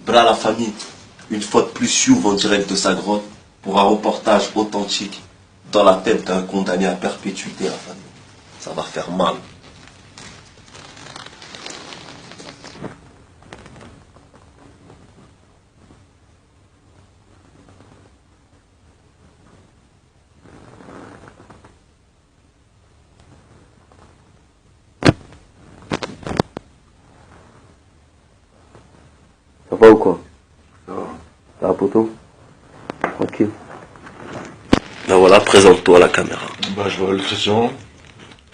Bra la famille, une fois de plus, j'ouvre en direct de sa grotte pour un reportage authentique dans la tête d'un condamné à perpétuité, la famille. Ça va faire mal. Ça va ou quoi? Ça va. Ça va, poto? Tranquille. Ben voilà, présente-toi à la caméra. Bah, je vois Christian,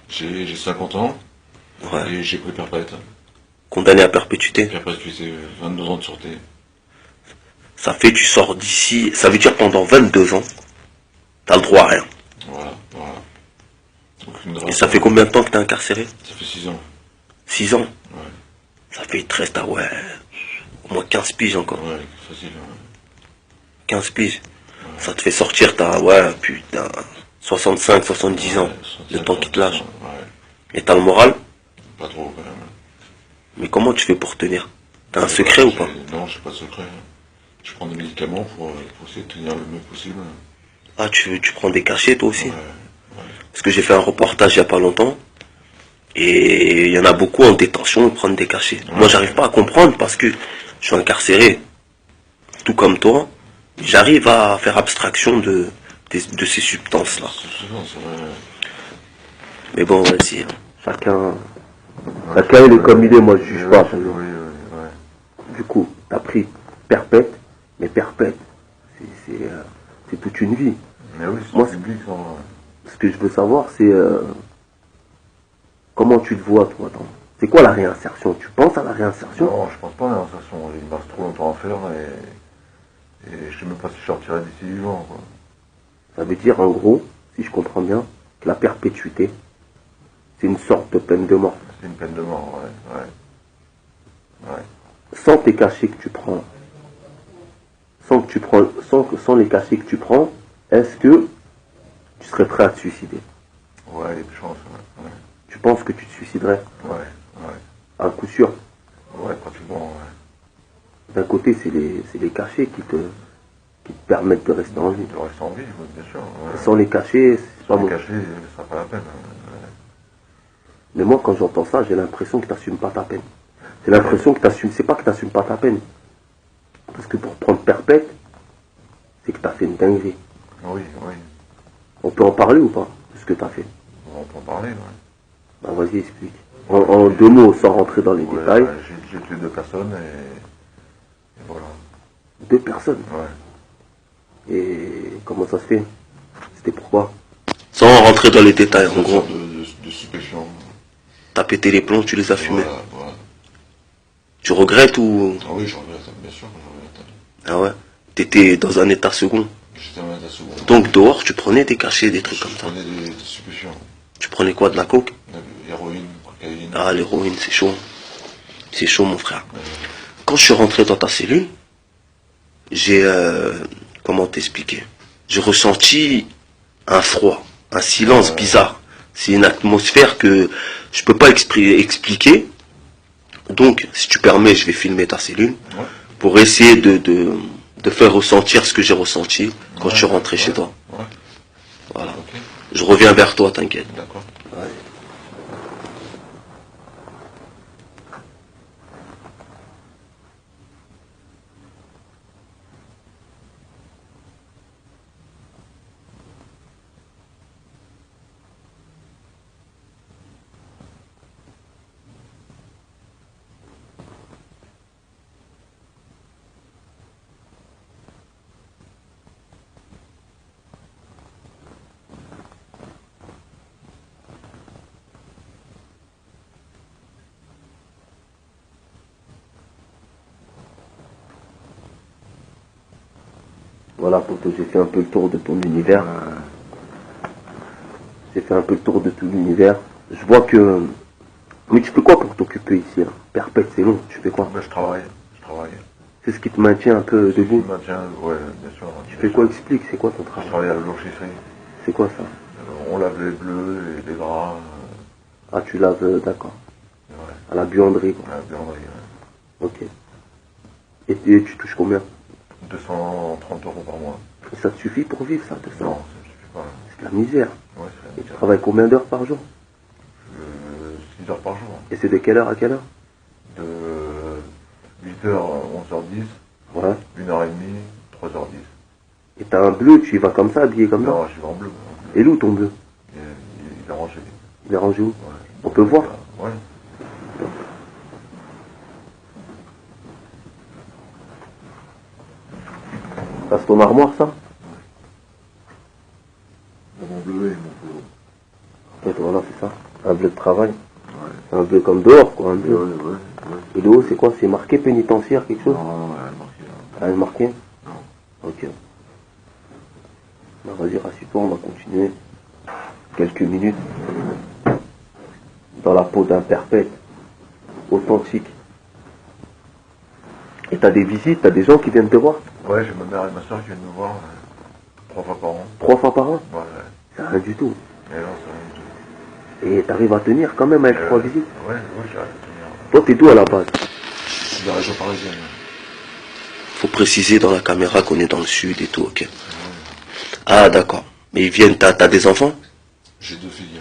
j'ai 50 ans, Ouais. et j'ai pris perpète. Condamné à perpétuité. Perpète, tu sais, 22 ans de sûreté. Ça fait, tu sors d'ici, ça veut dire pendant 22 ans, t'as le droit à rien. Voilà, voilà. Aucune Et grâce. ça fait combien de temps que t'es incarcéré? Ça fait 6 ans. 6 ans. Ouais, Ça fait 13, t'as ouais, au moins 15 piges encore. ouais, facile. Ouais. 15 piges. Ça te fait sortir, t'as, ouais, putain, 65, 70 ans. Ouais, Le temps qui te lâche. Ouais, Et t'as le moral? pas trop quand même. Mais comment tu fais pour tenir? T'as un secret ou pas? Non, j'ai pas de secret. Je prends des médicaments pour essayer de tenir le mieux possible. Ah, tu prends des cachets toi aussi? Ouais, Parce que j'ai fait un reportage il y a pas longtemps. Et il y en a beaucoup en détention, ils prennent des cachets. Moi, j'arrive pas à comprendre parce que je suis incarcéré, tout comme toi. J'arrive à faire abstraction de ces substances-là. c'est vrai. Mais bon, vas-y. Chacun il est comme il est, moi je juge pas. Oui, ouais. Du coup, t'as pris perpète, mais perpète, c'est toute une vie. Mais oui, Moi, c'est public, ça. Ce que je veux savoir, c'est comment tu te vois, toi, c'est quoi la réinsertion? Tu penses à la réinsertion? Non, je pense pas à l'insertion. Il me reste trop longtemps à faire et je sais même pas si je sortirai d'ici vivant, quoi. Ça veut dire, en gros, si je comprends bien, que la perpétuité, c'est une sorte de peine de mort. C'est une peine de mort, ouais. Sans tes cachets que tu prends, sans les cachets que tu prends, est-ce que tu serais prêt à te suicider? Ouais, il y a de chance, ouais. Tu penses que tu te suiciderais? Ouais. À coup sûr. Ouais, pratiquement, ouais. D'un côté, c'est les cachets qui te permettent de rester en vie. De rester en vie, oui, bien sûr. Ouais. Sans les cachets, c'est pas Sans les bon. cacher, ça sera pas la peine. Ouais. Mais moi, quand j'entends ça, j'ai l'impression que tu n'assumes pas ta peine. J'ai l'impression que tu assumes, c'est pas que tu n'assumes pas ta peine. Parce que pour prendre perpète, c'est que tu as fait une dinguerie. Oui. On peut en parler ou pas, de ce que tu as fait? On peut en parler, ouais. Ben, vas-y, explique. En 2 mots, sans rentrer dans les détails. Ouais, j'ai tué 2 personnes et voilà. 2 personnes. Ouais. Et comment ça se fait? C'était pourquoi? Sans rentrer dans les détails, en gros. De stupéfiants. T'as pété les plombs, tu les as fumés. Voilà. Tu regrettes ou... Ah oui, je regrette, bien sûr que je regrette. Ah ouais? T'étais dans un état second. J'étais en état second. Donc dehors, tu prenais des cachets, des trucs comme ça. Je prenais des stupéfiants. Tu prenais quoi, de la coke? Héroïne, cocaïne. Ah, l'héroïne, c'est chaud. C'est chaud, mon frère. Quand je suis rentré dans ta cellule, j'ai... comment t'expliquer? J'ai ressenti un froid, un silence bizarre. C'est une atmosphère que je peux pas expliquer. Donc, si tu permets, je vais filmer ta cellule pour essayer de faire ressentir ce que j'ai ressenti quand je suis rentré chez toi. Ouais. Voilà. Ok. Je reviens vers toi, t'inquiète. D'accord. Ouais. Voilà, poto, j'ai fait un peu le tour de ton univers. J'ai fait un peu le tour de tout l'univers. Je vois que... Mais tu fais quoi pour t'occuper ici là? Perpète, c'est long. Tu fais quoi? Ben, je travaille. C'est ce qui te maintient un peu debout? Maintien, ouais, bien sûr. Tu fais quoi? Explique, c'est quoi ton Je travail? travaille à la blanchisserie. C'est quoi ça? On lave les bleus et les draps. Ah, tu laves, d'accord. Ouais, À la buanderie, quoi. à la buanderie, ouais. Ok. Et tu touches combien? 230 € par mois. Et ça te suffit pour vivre, ça, de ça? Non, ça ne suffit pas. C'est la misère. Ouais, c'est la Et tu misère. travailles combien d'heures par jour? 6 heures par jour. Et c'est de quelle heure à quelle heure? De 8h à 11h10, Ouais. 1h30, 3h10. Et t'as un bleu, tu y vas comme ça, habillé comme ça? Non, je vais en bleu. Et où ton bleu? Il est rangé. Il est rangé où? Ouais. On peut voir? Ouais. Ça, c'est ton armoire, ça? Mon bleu et mon polo. En fait, voilà, c'est ça. Un bleu de travail. Ouais. Un bleu comme dehors, quoi, un Ouais, bleu. ouais. Et le haut, c'est quoi? C'est marqué pénitentiaire, quelque chose? Non, elle est marquée là. Elle est marquée? Non. Ok. Bah, vas-y, rassure-toi, on va continuer. Quelques minutes. Dans la peau d'un perpète. Authentique. Et t'as des visites, t'as des gens qui viennent te voir? Ouais, j'ai ma mère et ma soeur qui viennent me voir 3 fois par an. 3 fois par an? Ouais. C'est rien du tout. Et non, c'est rien du tout. Et t'arrives à tenir quand même avec 3 visites? Ouais, j'arrive à tenir. Toi, t'es d'où à la base? Je suis de la région parisienne. Faut préciser dans la caméra qu'on est dans le sud et tout, ok. Ah, d'accord. Mais ils viennent, t'as des enfants? J'ai 2 filles,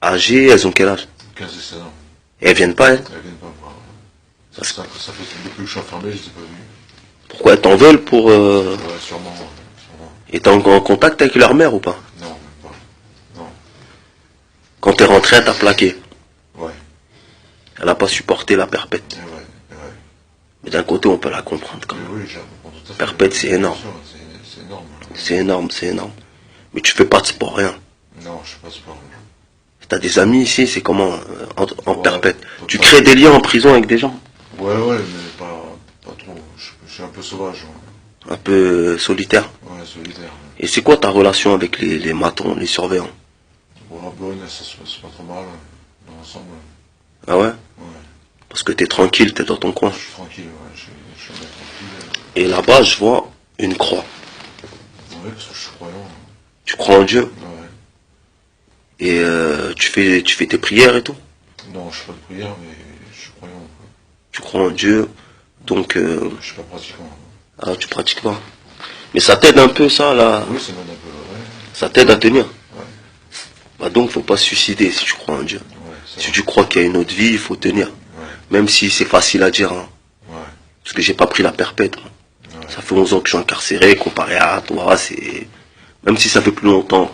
Âgées, elles ont quel âge? 15 et 16 ans. Et elles viennent pas, elles? Elles viennent pas me voir. Ça fait depuis que je suis enfermé, je les ai pas vues. Pourquoi elles t'en veulent pour... Ouais, sûrement. Et t'es en contact avec leur mère ou pas? Non, même pas. Non. Quand t'es rentré, elle t'a plaqué. Ouais. Elle a pas supporté la perpète. Et ouais. Mais d'un côté, on peut la comprendre quand Mais même. oui, j'ai tout à fait. Perpète, c'est énorme. C'est énorme. C'est énorme, c'est énorme. Mais tu fais pas de sport, rien. Non, je sais pas sport. T'as des amis ici, c'est comment en Ouais, perpète? faut Tu pas- crées des liens en prison avec des gens? Ouais, mais pas trop. Je suis un peu sauvage. Un peu solitaire. Ouais, solitaire. Et c'est quoi ta relation avec les matons, les surveillants? Bon, la bonne, ça se passe pas trop mal. Dans l'ensemble. Ah ouais? Ouais. Parce que t'es tranquille, t'es dans ton coin. Je suis tranquille, ouais. Je suis un mec tranquille. Et là-bas, je vois une croix. Ouais, parce que je suis croyant. Tu crois en Dieu? Ouais. Et tu fais tes prières et tout? Non, je fais pas de prière, mais je suis croyant. Quoi. Tu crois en Dieu, donc Je suis pas pratiquant. ah, tu pratiques pas. Mais ça t'aide un peu ça là? Oui, ça m'aide un peu, ouais. Ça t'aide à tenir. Ouais. Bah donc faut pas se suicider si tu crois en Dieu. Ouais, Si tu crois qu'il y a une autre vie, il faut tenir. Ouais. Même si c'est facile à dire. Hein. Ouais. Parce que j'ai pas pris la perpète. Hein. Ouais. Ça fait 11 ans que je suis incarcéré, comparé à toi, c'est... Même si ça fait plus longtemps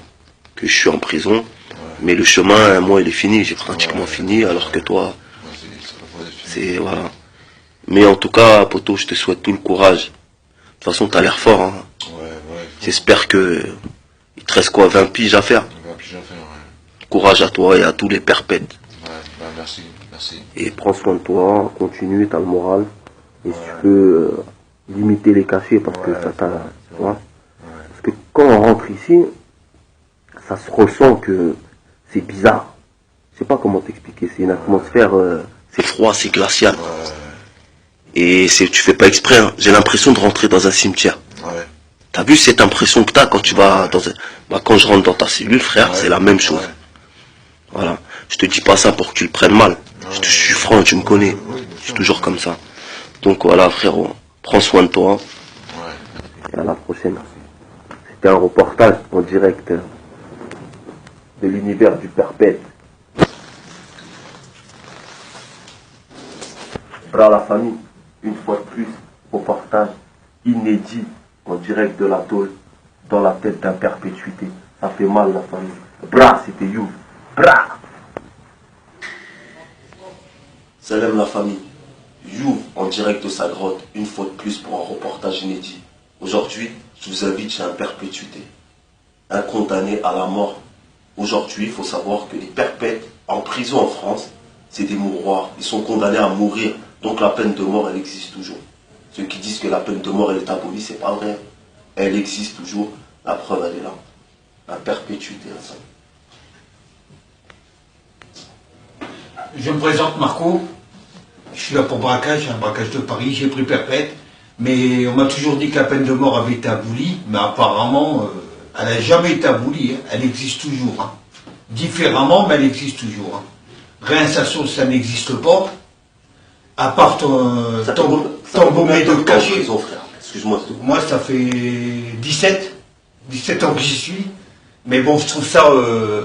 que je suis en prison, mais le chemin, moi, il est fini, j'ai pratiquement fini, alors que toi, c'est... Voilà. Mais en tout cas, poto, je te souhaite tout le courage. De toute façon, t'as l'air fort, hein. J'espère que... Il te reste quoi, 20 piges à faire? 20 piges à faire, ouais. Courage à toi et à tous les perpètes. Ouais, bah merci. Et prends soin de toi, continue, t'as le moral. Et si tu peux limiter les cachets parce que ça t'a... Tu vois? Parce que quand on rentre ici, ça se ressent que c'est bizarre. Je sais pas comment t'expliquer, c'est une atmosphère, c'est froid, c'est glacial. Et tu fais pas exprès, hein. J'ai l'impression de rentrer dans un cimetière. Ouais. T'as vu cette impression que t'as quand tu vas dans un... Bah, quand je rentre dans ta cellule, frère, c'est la même chose. Voilà. Je te dis pas ça pour que tu le prennes mal. Je suis franc, tu me connais. Je suis toujours comme ça. Donc voilà, frérot, prends soin de toi. Et à la prochaine. C'était un reportage en direct de l'univers du perpète. Bras la famille, une fois de plus, reportage inédit en direct de la tôle, dans la tête d'un perpétuité. Ça fait mal la famille. Bras, c'était you. Bras. Salam la famille. You en direct de sa grotte, une fois de plus pour un reportage inédit. Aujourd'hui, je vous invite chez un perpétuité. Un condamné à la mort. Aujourd'hui, il faut savoir que les perpètes en prison en France, c'est des mouroirs. Ils sont condamnés à mourir. Donc la peine de mort, elle existe toujours. Ceux qui disent que la peine de mort, elle est abolie, c'est pas vrai. Elle existe toujours. La preuve, elle est là. La perpétuité, ça. Je me présente Marco. Je suis là pour braquage, un braquage de Paris. J'ai pris perpète. Mais on m'a toujours dit que la peine de mort avait été abolie. Mais apparemment, elle n'a jamais été abolie. Hein. Elle existe toujours. Hein. Différemment, mais elle existe toujours. Hein. Réinsertion, ça n'existe pas. À part t'embaumer de cacher. Frère. Excuse-moi. Moi, ça fait 17 ans que j'y suis. Mais bon, je trouve ça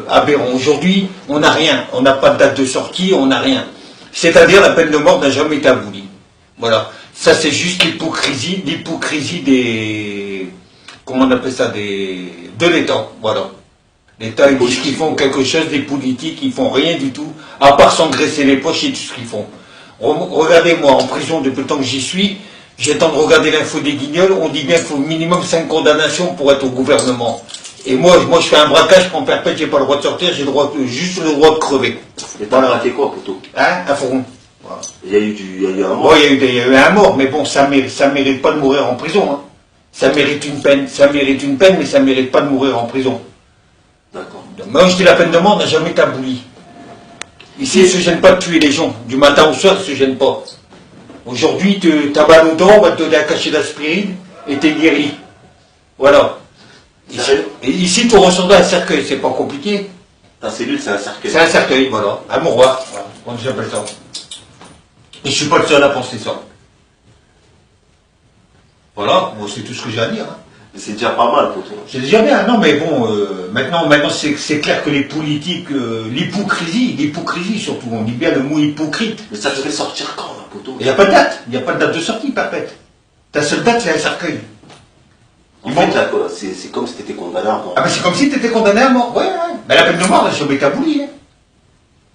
aberrant. Aujourd'hui, on n'a rien. On n'a pas de date de sortie, on n'a rien. C'est-à-dire, la peine de mort n'a jamais été abolie. Voilà. Ça, c'est juste l'hypocrisie des... Comment on appelle ça, de l'État. Voilà. L'État, ils disent qu'ils font quelque chose, des politiques, ils font rien du tout, à part s'engraisser les poches et tout ce qu'ils font. Regardez-moi, en prison, depuis le temps que j'y suis, j'ai le temps de regarder l'info des Guignols, on dit bien qu'il faut au minimum 5 condamnations pour être au gouvernement. Et moi je fais un braquage, je prends perpète, j'ai pas le droit de sortir, j'ai juste le droit de crever. Et t'as braqué quoi, plutôt? Hein? Un fourgon. Voilà. Il y a eu un mort. Bon, il y a eu un mort, mais bon, ça mérite pas de mourir en prison. Hein. Ça mérite une peine, mais ça mérite pas de mourir en prison. D'accord. Moi, je dis la peine de mort n'a jamais été abolie. Ici, ils ne se gênent pas de tuer les gens. Du matin au soir, ils ne se gênent pas. Aujourd'hui, t'as mal aux dents, on va te donner un cachet d'aspirine et t'es guéri. Voilà. Ici, tu ressens un cercueil, c'est pas compliqué. Ta cellule, c'est un cercueil. C'est un cercueil, voilà. Un mouroir. Voilà. Comment j'appelle ça. Et je suis pas le seul à penser ça. Voilà, bon, c'est tout ce que j'ai à dire. Hein. C'est déjà pas mal pour toi. C'est déjà bien, non, mais bon, maintenant c'est clair que les politiques, l'hypocrisie surtout, on dit bien le mot hypocrite. Mais ça te fait sortir quand, là, poteau? Il n'y a pas de date, il n'y a pas de date de sortie, perpète. Ta seule date, c'est un cercueil. En fait, là, c'est comme si tu étais condamné à mort. Ah ben c'est comme si tu étais condamné à mort, ouais. Mais la peine de mort, elle n'a jamais été abolie. Hein.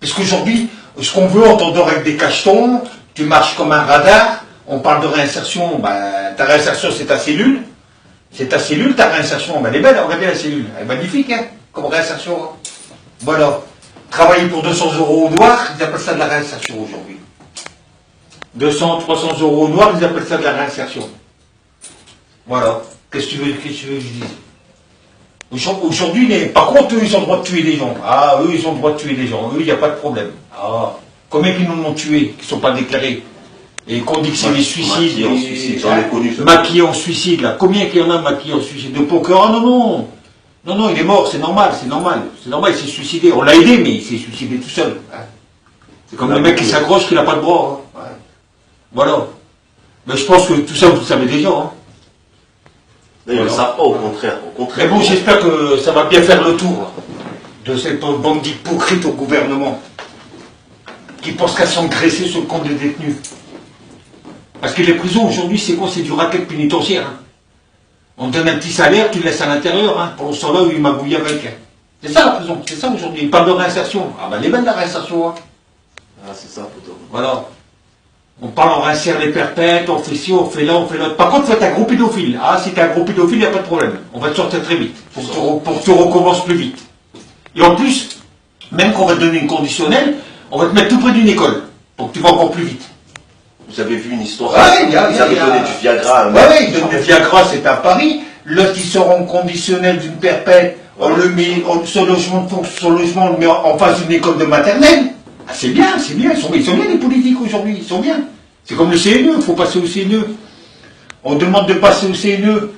Parce qu'aujourd'hui, ce qu'on veut, on t'endort avec des cachetons, tu marches comme un radar, on parle de réinsertion, ben, ta réinsertion c'est ta cellule. C'est ta cellule, ta réinsertion, ben, elle est belle, regardez la cellule, elle est magnifique, hein, comme réinsertion. Hein. Voilà. Travailler pour 200 € au noir, ils appellent ça de la réinsertion aujourd'hui. 200, 300 € au noir, ils appellent ça de la réinsertion. Voilà. Qu'est-ce que tu veux que je dise? Aujourd'hui, par contre, eux, ils ont le droit de tuer des gens. Ah, eux, ils ont le droit de tuer des gens. Eux, il n'y a pas de problème. Ah, combien qu'ils nous ont tués, qui ne sont pas déclarés? Et qu'on dit que c'est des suicides. Maquillés en suicide, là. Combien qu'il y en a maquillés en suicide? De poker? Ah non, non. Non, non, il est mort, c'est normal, c'est normal. C'est normal, il s'est suicidé. On l'a aidé, mais il s'est suicidé tout seul. Hein. C'est comme le mec qui s'accroche, qui n'a pas de bras. Hein. Ouais. Voilà. Mais je pense que tout ça, vous le savez déjà. Hein. Ils ne le savent pas, au contraire. Mais bon, j'espère que ça va bien faire le tour de cette bande d'hypocrites au gouvernement qui pensent qu'à s'engraisser sur le compte des détenus. Parce que les prisons aujourd'hui, c'est quoi? C'est du racket pénitentiaire. Hein. On te donne un petit salaire, tu le laisses à l'intérieur. Hein. Pour ce temps-là, il magouille avec. Hein. C'est ça la prison, c'est ça aujourd'hui. Il parle de réinsertion. Ah ben, les belles de la réinsertion. Hein. Ah, c'est ça, plutôt. Voilà. On parle, on réinsère les perpètes, on fait ci, on fait là, on fait l'autre. Par contre, faut être un gros pédophile. Ah, si t'es un gros pédophile, il n'y a pas de problème. On va te sortir très vite. Pour que tu recommences plus vite. Et en plus, même qu'on va te donner une conditionnelle, on va te mettre tout près d'une école. Pour que tu vas encore plus vite. Vous avez vu une histoire? Ouais, ils avaient donné du Viagra. Ouais, ils donnent du Viagra, c'est à Paris. L'autre, il sort en conditionnel d'une perpète. On le met, son logement, on le met en face d'une école de maternelle. Ah, c'est bien, c'est bien. Ils sont bien les politiques aujourd'hui, ils sont bien. C'est comme le CNE, il faut passer au CNE. On demande de passer au CNE.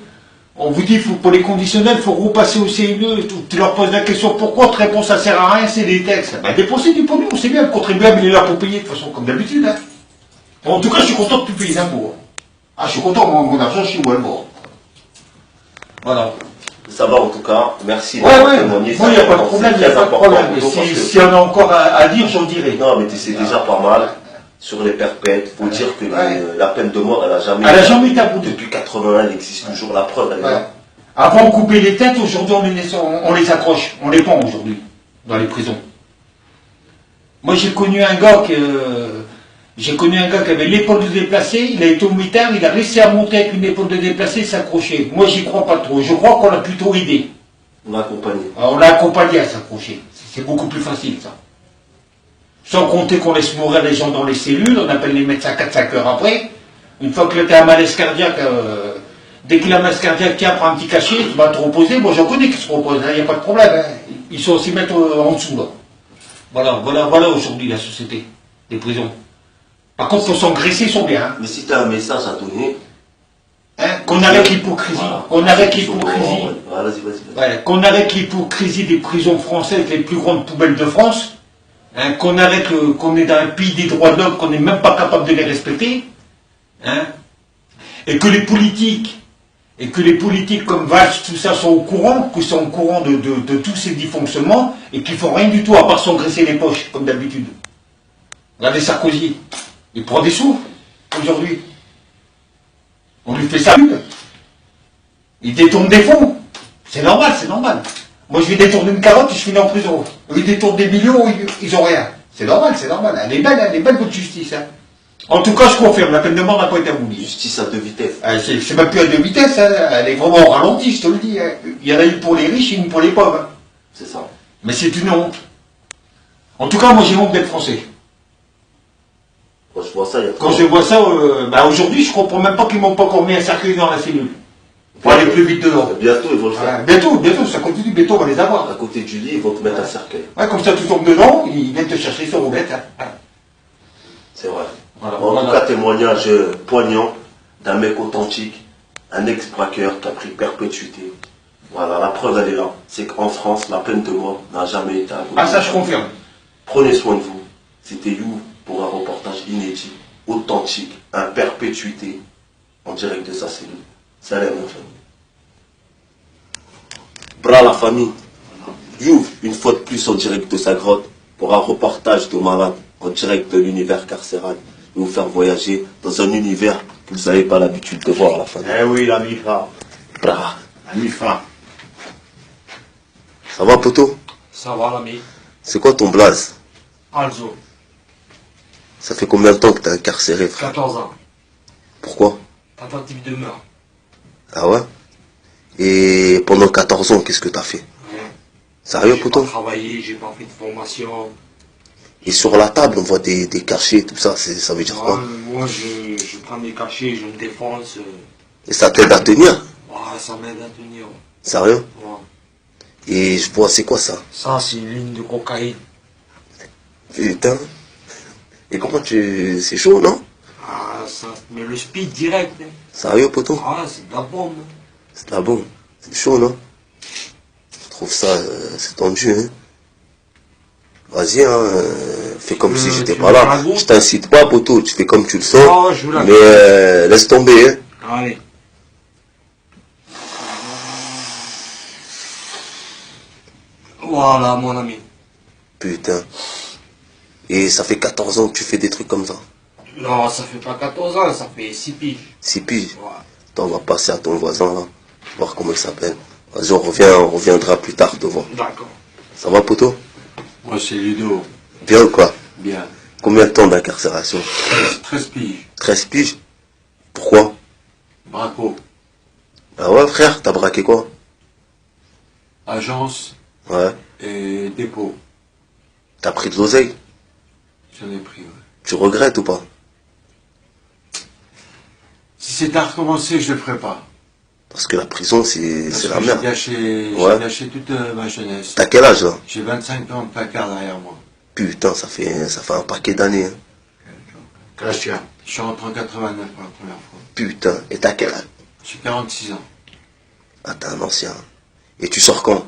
On vous dit, pour les conditionnels, il faut repasser au CNE. Tu leur poses la question, pourquoi? Votre réponse, ça sert à rien, c'est des textes. Ben, dépenser du pognon, c'est bien. Le contribuable, il est là pour payer, de toute façon, comme d'habitude. Hein. Bon, en tout cas, je suis content que tu payes les impôts. Ah, je suis content, mon argent, je suis où, bon. Voilà. Ça va en tout cas, merci d'avoir témoigné. Moi, il n'y a pas de problème, il n'y a pas de problème. Si on a encore à dire, j'en dirai. Non, mais c'est déjà pas mal. Sur les perpètes, il faut dire que la peine de mort, elle n'a jamais été abolie. Depuis 81, elle existe toujours, la preuve, elle est là. Avant, on coupait les têtes, aujourd'hui, on les accroche. On les pend aujourd'hui, dans les prisons. Moi, j'ai connu un gars qui avait l'épaule de déplacé, il a été au mitard, il a réussi à monter avec une épaule de déplacé et s'accrocher. Moi, j'y crois pas trop. Je crois qu'on l'a plutôt aidé. On l'a accompagné. Alors, on l'a accompagné à s'accrocher. C'est beaucoup plus facile, ça. Sans compter qu'on laisse mourir les gens dans les cellules, on appelle les médecins 4-5 heures après. Une fois que tu as un malaise cardiaque, dès qu'il a un malaise cardiaque, tiens, prends un petit cachet, tu vas te reposer. Moi, j'en connais qui se reposent, il n'y a pas de problème. Hein. Ils sont aussi mettre en dessous, là. Voilà aujourd'hui la société, les prisons. Par contre, il faut s'engraisser, ils sont bien. Hein. Mais si tu as un message à donner... Hein, qu'on arrête l'hypocrisie. Voilà. Qu'on arrête l'hypocrisie. Vas-y. Qu'on arrête l'hypocrisie des prisons françaises, les plus grandes poubelles de France. Hein, qu'on arrête qu'on est dans un pays des droits de l'homme, qu'on n'est même pas capable de les respecter. Hein, et que les politiques comme Valls, tout ça, sont au courant, de tous ces dysfonctionnements, et qu'ils font rien du tout à part s'engraisser les poches, comme d'habitude. Regardez Sarkozy, il prend des sous, aujourd'hui. On lui fait sa pub. Il détourne des fonds. C'est normal, c'est normal. Moi, je vais détourner une carotte et je finis en prison. Eux, ils détournent des millions, ils ont rien. C'est normal, c'est normal. Elle est belle, votre justice. Hein. En tout cas, je confirme, la peine de mort n'a pas été abolie. Justice à deux vitesses. C'est même plus à deux vitesses, hein. Elle est vraiment au ralenti, je te le dis. Hein. Il y en a une pour les riches et une pour les pauvres. Hein. C'est ça. Mais c'est une honte. En tout cas, moi, j'ai honte d'être français. Quand je vois ça, il y a Quand je vois ça, aujourd'hui, je comprends même pas qu'ils m'ont pas encore mis un cercueil dans la cellule. Pour aller plus vite dedans. Bientôt, ils vont le faire. Bientôt, ça continue, bientôt, on va les avoir. À côté du lit, ils vont te mettre un cercueil. Ouais, comme ça, tu tombes dedans, ils viennent te chercher sur roulette. Hein. C'est vrai. Voilà, En tout cas, témoignage poignant d'un mec authentique, un ex-braqueur qui a pris perpétuité. Voilà, la preuve, elle est là. C'est qu'en France, la peine de mort n'a jamais été abolie. Ah, ça, je confirme. Prenez soin de vous. C'était You pour un reportage inédit, authentique, à perpétuité, en direct de sa cellule. Salam, ma famille. Bras la famille. You, une fois de plus en direct de sa grotte, pour un reportage de malade, en direct de l'univers carcéral, et vous faire voyager dans un univers que vous n'avez pas l'habitude de voir, la famille. Eh oui, la MIFA. Bras. La MIFA. Ça va, poto? Ça va, l'ami. C'est quoi ton blaze? Also, Ça fait combien de temps que t'es incarcéré, frère? 14 ans. Pourquoi? Tentative de meurtre. Ah ouais? Et pendant 14 ans, qu'est-ce que t'as fait? Sérieux, J'ai poto? pas travaillé, j'ai pas fait de formation. Et sur la table, on voit des cachets, tout ça, ça veut dire quoi? Moi, je prends mes cachets, je me défonce. Et ça t'aide à tenir? Ça m'aide à tenir. Sérieux? Ouais. Et je vois, c'est quoi ça? Ça, c'est une ligne de cocaïne. Putain. Et comment tu... C'est chaud, non? Ça met le speed direct. Hein. Sérieux, poto? C'est de la bombe. C'est de la bombe. C'est chaud, non? Je trouve ça... c'est tendu, hein? Vas-y, hein, fais comme si j'étais pas là. Je t'incite pas, poto, tu fais comme tu le sens. Je veux la mais laisse tomber, hein. Allez. Voilà, mon ami. Putain. Et ça fait 14 ans que tu fais des trucs comme ça? Non, ça fait pas 14 ans, ça fait 6 piges. 6 piges? Ouais. Attends, on va passer à ton voisin, là. Voir comment il s'appelle. Vas-y, on reviendra plus tard te voir. D'accord. Ça va, poto? Moi, c'est Ludo. Bien ou quoi? Bien. Combien de temps d'incarcération? 13 piges. 13 piges? Pourquoi? Braco. Ah ouais, frère, t'as braqué quoi? Agence Ouais. et dépôt. T'as pris de l'oseille? J'en ai pris, ouais. Tu regrettes ou pas? Si c'était à recommencer, je le ferais pas. Parce que la prison, c'est Parce la que merde. j'ai Ouais. gâché toute ma jeunesse. T'as quel âge, là? J'ai 25 ans de placard derrière moi. Putain, ça fait un paquet d'années, hein. Quel âge tu as? Je suis rentré en 89 pour la première fois. Putain. Et t'as quel âge? J'ai 46 ans. Ah, t'es un ancien. Et tu sors quand?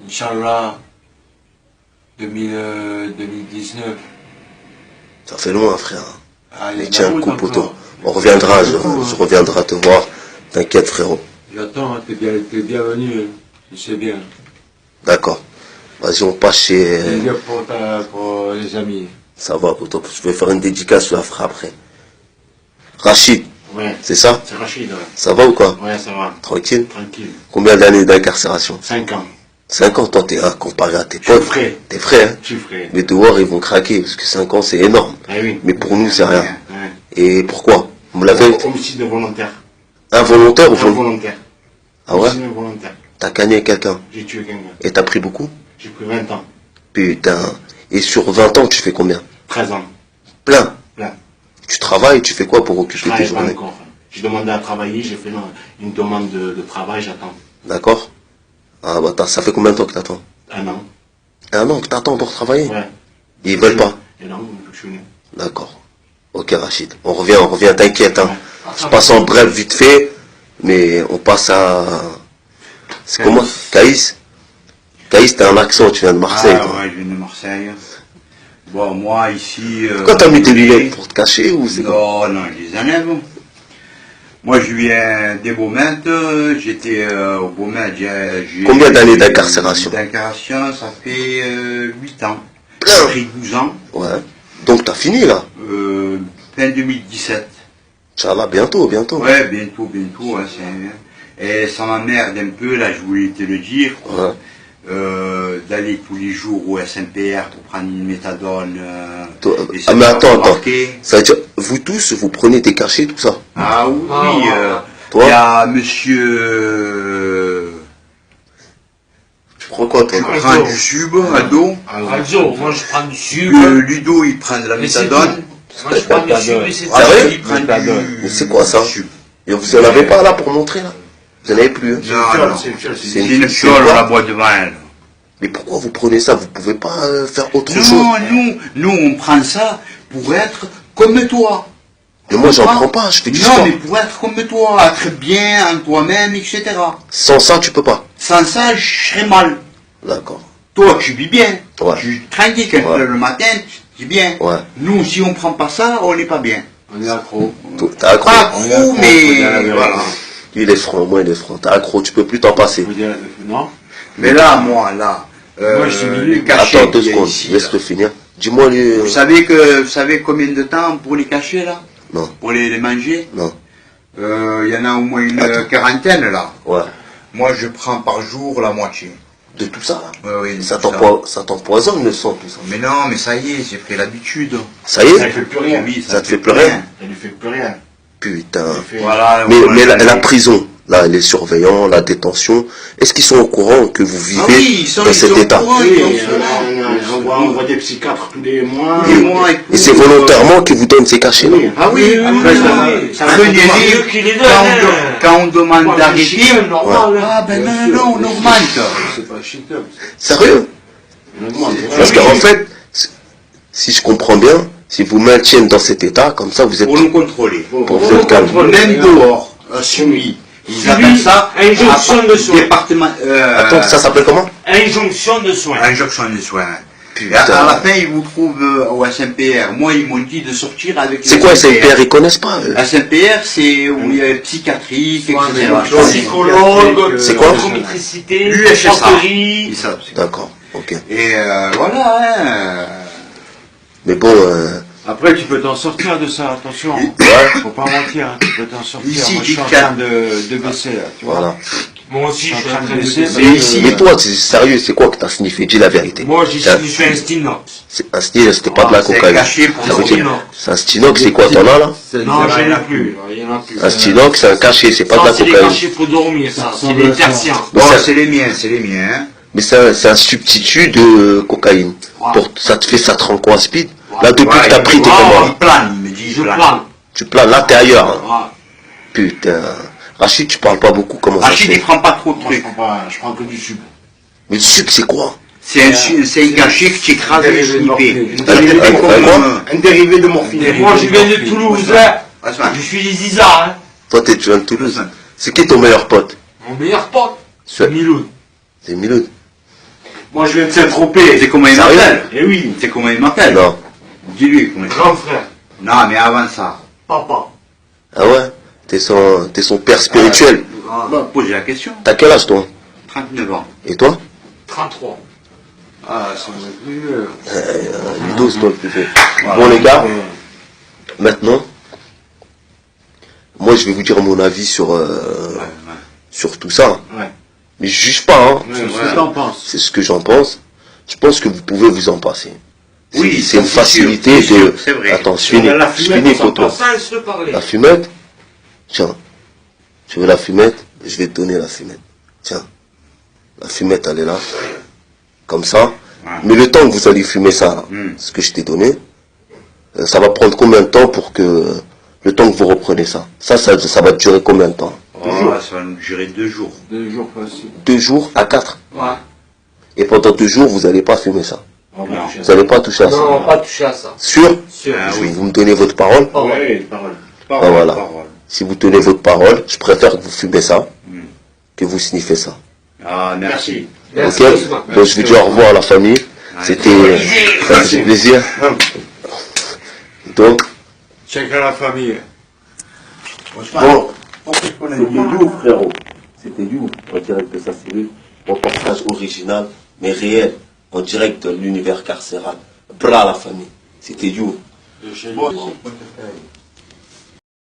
Inch'Allah, 2019. Ça fait loin, frère. Ah, il y a Mais de tiens, la route coup, encore. poteau. On reviendra, Il y a beaucoup, je reviendrai te voir. T'inquiète, frérot. J'attends, t'es bienvenu, hein. Je sais bien. D'accord. Vas-y, on passe chez... C'est bien pour les amis. Ça va, poteau. Je vais faire une dédicace, je la ferai après. Rachid, Ouais, c'est ça? c'est Rachid, ouais. Ça va ou quoi? Ouais, ça va. Tranquille? Tranquille. Combien d'années d'incarcération? 5 ans. 5 ans, toi, t'es un comparé à tes Je suis potes. frais. T'es frais, hein? Je suis frais. Mais dehors, ils vont craquer, parce que 5 ans, c'est énorme. Ah oui. Mais pour nous, c'est rien. Ouais. Et pourquoi? Vous me l'avez... Homicide volontaire. Involontaire ou volontaire? Volontaire. Ah ouais? Homicide volontaire. T'as cagné quelqu'un? J'ai tué quelqu'un. Et t'as pris beaucoup? J'ai pris 20 ans. Putain. Et sur 20 ans, tu fais combien? 13 ans. Plein. Là. Tu travailles, tu fais quoi pour Je occuper tes travaille pas journées? encore. J'ai demandé à travailler, j'ai fait une demande de travail, j'attends. D'accord? Ah bah ça fait combien de temps que t'attends? 1 an. 1 an que t'attends pour travailler? Ouais. Et ils veulent pas? Et non, je suis venu. D'accord. Ok, Rachid. On revient, t'inquiète, hein. Ouais. Je passe en bref vite fait, mais on passe à... C'est comment? Caïs? Caïs, t'as un accent, tu viens de Marseille. Ah toi. ouais, je viens de Marseille. Bon, moi, ici... Pourquoi t'as mis tes lunettes pour te cacher ou c'est quoi? Non, je les enlève. Moi, je viens des Baumettes, j'étais au Baumettes. Combien d'années d'incarcération? D'incarcération, ça fait 8 ans. Plein. J'ai pris 12 ans. Ouais. Donc t'as fini là? Fin 2017. Inch'Allah, bientôt. Ouais, bientôt, ouais, et ça m'emmerde un peu, là, je voulais te le dire, quoi. Ouais. D'aller tous les jours au SMPR pour prendre une méthadone. Ah mais attends. Ça veut dire, vous tous, vous prenez des cachets, tout ça? Ah oui, Toi? il y a monsieur... Tu prends quoi toi? Je prends du sub, Aldo. Aldo, moi je prends du sub. Ludo, il prend de la Mais c'est méthadone. Moi je prends du sub et c'est Ah ouais? Il prend du Mais c'est quoi ça? sub. Et vous en avez pas là pour montrer là? Vous en avez plus hein? Non, c'est une fiole quoi? à la boîte de vin. Mais pourquoi vous prenez ça? Vous pouvez pas faire autre chose? Non, nous, on prend ça pour être comme toi. Mais moi j'en prends pas, je fais du Non, sport. mais pour être comme toi, être bien en toi-même, etc. Sans ça, tu peux pas. Sans ça, je serais mal. D'accord. Toi, tu vis bien. Ouais. Tu tranquille quand Ouais. le matin, tu vis bien. Ouais. Nous, si on prend pas ça, on n'est pas bien. On est accro. T'as accro. Pas On est accro, accro, mais faut dire la vérité. voilà. Lui il est franc, moi il est franc. T'as accro, tu peux plus t'en passer. Faut dire, non? Mais là, moi, Moi, je suis les milieu. cachets Attends 2 qu'il y a secondes, ici, laisse là. le finir. Dis-moi les... Vous savez combien de temps pour les cacher, là? Non, Pour les manger? non. Il y en a au moins une Attends. quarantaine, là. Ouais. Moi, je prends par jour la moitié. De tout ça là. Oui, Ça tout t'empoisonne le sang tout ça. Mais non, mais ça y est, j'ai pris l'habitude. Ça y Ça est? fait plus rien. Oui, Ça te fait plus rien? Ça lui fait plus rien. Putain. Ça fait- Voilà. Mais voilà. la prison, là, les surveillants, la détention, est-ce qu'ils sont au courant que vous vivez Ah oui, ils sont dans cet au état? courant, Oui, ils sont au courant. on voit des psychiatres tous les mois. Et moi, Et c'est volontairement qu'ils vous donnent ces cachets là? Oui. Ah oui, après, ça prenez-les qui les donne, quand, hein. quand on demande Moi, d'arrêter. je suis normal. Ah ben Bien non, sûr, on bien augmente. C'est pas cheater. Sérieux? On augmente. Parce qu'en fait, si je comprends bien, si vous maintiennent dans cet état, comme ça vous êtes... Pour nous contrôler. Pour vous êtes calme. Même dehors, suivi. Ils appellent ça injonction de soins. département. Attends, ça s'appelle comment? Injonction de soins. Injonction de soins. Et Putain. à la fin, ils vous trouvent au SMPR. Moi, ils m'ont dit de sortir avec C'est quoi SMPR? Ils connaissent pas eux. SMPR, c'est où il y a psychiatrique, etc. Psychologue, C'est quoi? psychométricité, USSA. porterie. Ils savent, c'est- D'accord, ok. Et voilà, hein. Mais bon, Après, tu peux t'en sortir de ça, attention. ouais, Faut pas mentir, hein, tu peux t'en sortir. Ici, Moi, je suis en Kit Kat. train de baisser, là, tu vois. voilà. Moi aussi, je suis en train de baisser. baisser. Et ici, Mais toi, c'est sérieux, c'est quoi que t'as sniffé? Dis la vérité. Moi, je Tiens. suis un stinox. C'est un style, c'était pas de la c'est cocaïne. caché pour Ça veut sortir. dire, c'est un stinox, c'est quoi, t'en as là? Non, j'en ai plus. Il y en a plus. Un stinox, c'est un cachet, c'est pas de Ça, la c'est des cocaïne. cachets pour dormir, ça. C'est des tertiens. Mais Bon, c'est- c'est les miens, hein. Mais c'est un substitut de cocaïne. Ouais. Ça te rend quoi, speed? Là, depuis Ouais, que t'as pris, t'es ouais, comment? Il plane, il me dit, Je il plane. plane. Tu planes l'intérieur. Hein. Ah. Putain. Rachid, tu parles pas beaucoup, comment ça se Rachid, il fait? prend pas trop de Moi, trucs. je prends que du sub. Mais le sup, c'est quoi? C'est un cachet que tu écrases et dérivé de snippé. morphine. Ça fait Un comme, quoi? Un dérivé de morphine. Moi, je viens de Toulouse, hein. Osman, Je suis les Isards, hein. Toi, tu viens de Toulouse. C'est qui ton meilleur pote? Mon meilleur pote, C'est Miloud. Miloud. Moi, je viens de Saint-Tropez. c'est comment il Sérieux? m'appelle. Eh oui. C'est comment il m'appelle. Non. Dis-lui comment il s'appelle. Grand frère. Non, mais avant ça. Papa. Ah ouais? T'es son père spirituel. Bah, posez la question. T'as quel âge, toi? 39 ans. Et toi? 33. Ah, c'est plus... Ludo, c'est toi le plus vieux. Bon, les gars, maintenant, moi, je vais vous dire mon avis sur tout ça. Ouais. Mais je juge pas, hein. C'est ce que t'en penses. C'est ce que j'en pense. Je pense que vous pouvez vous en passer. Oui, C'est une ça, c'est sûr, facilité c'est sûr, de... c'est vrai. Attends, je finis, La je fumette, finis, on s'en poteau. passe. Sans se parler. La fumette? Tiens. Tu veux la fumette? Je vais te donner la fumette. Tiens. La fumette, elle est là. Comme ça. Ouais. Mais le temps que vous allez fumer ça, là, Mm. ce que je t'ai donné, ça va prendre combien de temps pour que... Le temps que vous reprenez ça. Ça va durer combien de temps? Oh, ça va nous durer 2 jours. 2 jours facile. 2 jours à 4. Ouais. Et pendant 2 jours, vous n'allez pas fumer ça. On va toucher à Vous ça. n'allez pas toucher à ça. Non, pas toucher à ça. Sûr? Sûr. Ah Je- oui. Vous me donnez votre parole? Ouais, parole. Parole, voilà. parole. Si vous tenez votre parole, je préfère que vous fumez ça que vous sniffez ça. Ah, merci. Merci, Ok? Ousmane. Donc je vous dis au revoir à la famille. C'était... Ça fait plaisir. Donc... Check à la famille. Bon, c'était You, frérot. C'était You, en direct de sa cellule. Reportage original, mais réel, en direct de l'univers carcéral. Bras à la famille. C'était You. Bon.